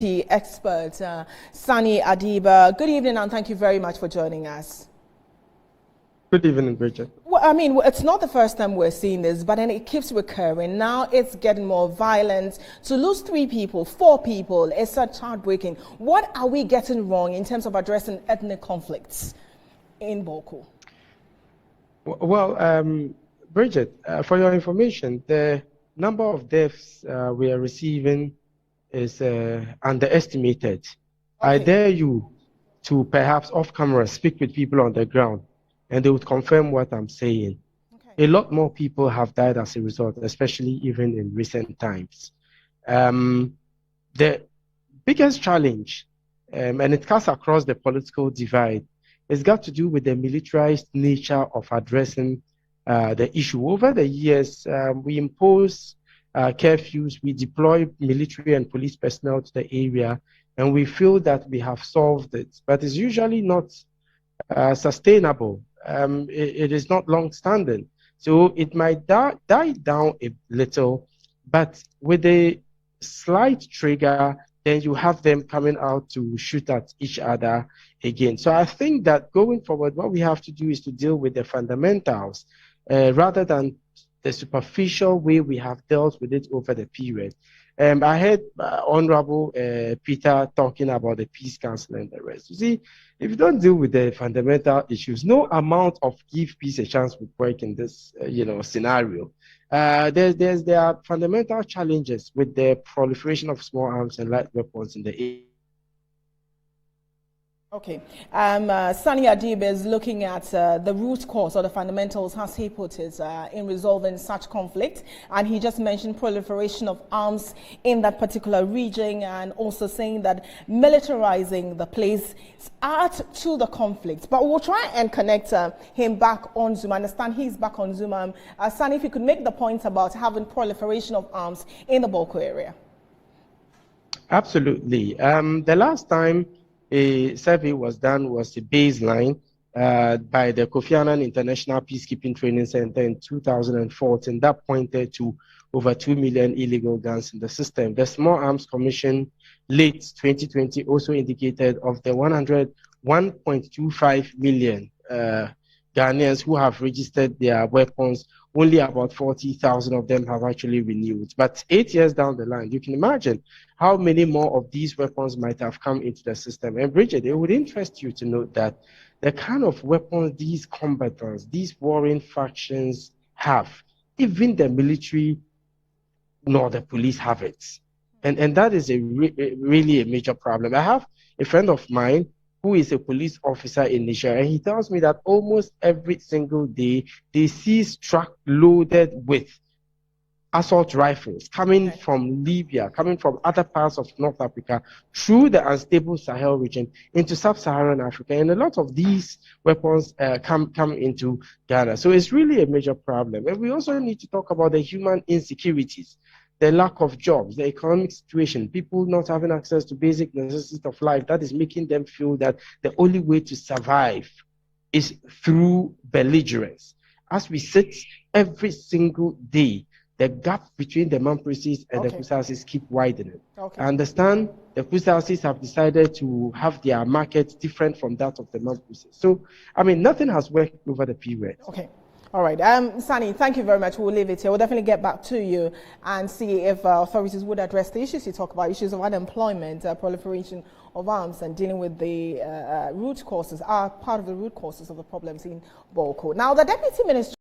The expert, Saani Adib. Good evening and thank you very much for joining us. Good evening, Bridget. Well, I mean, it's not the first time we're seeing this, but then it keeps recurring. Now it's getting more violent. To lose 3 people, 4 people, it's such heartbreaking. What are we getting wrong in terms of addressing ethnic conflicts in Bawku? Well, Bridget, for your information, the number of deaths we are receiving is underestimated. Okay. I dare you to perhaps off camera speak with people on the ground and they would confirm what I'm saying. Okay. A lot more people have died as a result, especially even in recent times. The biggest challenge, and it cuts across the political divide, has got to do with the militarized nature of addressing the issue. Over the years, we impose curfews, we deploy military and police personnel to the area, and we feel that we have solved it. But it's usually not sustainable. It is not long-standing. So it might die down a little, but with a slight trigger, then you have them coming out to shoot at each other again. So I think that going forward, what we have to do is to deal with the fundamentals rather than the superficial way we have dealt with it over the period. I heard Honorable Peter talking about the Peace Council and the rest. You see, if you don't deal with the fundamental issues, no amount of give peace a chance would work in this, scenario. There are fundamental challenges with the proliferation of small arms and light weapons in the area. Okay. Saani Adib is looking at the root cause or the fundamentals, as he put it, in resolving such conflict. And he just mentioned proliferation of arms in that particular region and also saying that militarizing the place adds to the conflict. But we'll try and connect him back on Zoom. I understand he's back on Zoom. Saani, if you could make the point about having proliferation of arms in the Bawku area. Absolutely. The last time a survey was done was a baseline by the Kofi Annan International Peacekeeping Training Center in 2014 that pointed to over 2 million illegal guns in the system. The Small Arms Commission late 2020 also indicated of the 1.25 million Ghanaians who have registered their weapons, only about 40,000 of them have actually renewed. But 8 years down the line, you can imagine how many more of these weapons might have come into the system. And Bridget, it would interest you to note that the kind of weapons these combatants, these warring factions have, even the military nor the police have it. And that is really a major problem. I have a friend of mine who is a police officer in Niger, and he tells me that almost every single day they see trucks loaded with assault rifles coming from Libya, coming from other parts of North Africa, through the unstable Sahel region into sub-Saharan Africa. And a lot of these weapons come into Ghana. So it's really a major problem. And we also need to talk about the human insecurities, the lack of jobs, the economic situation, people not having access to basic necessities of life. That is making them feel that the only way to survive is through belligerence. As we sit every single day, the gap between the Mampresis and the Kusasis keep widening. I understand the Kusasis have decided to have their market different from that of the Mampresis. So, I mean, nothing has worked over the period. Okay. All right. Saani, thank you very much. We'll leave it here. We'll definitely get back to you and see if authorities would address the issues you talk about, issues of unemployment, proliferation of arms, and dealing with the root causes, are part of the root causes of the problems in Bawku. Now, the Deputy Minister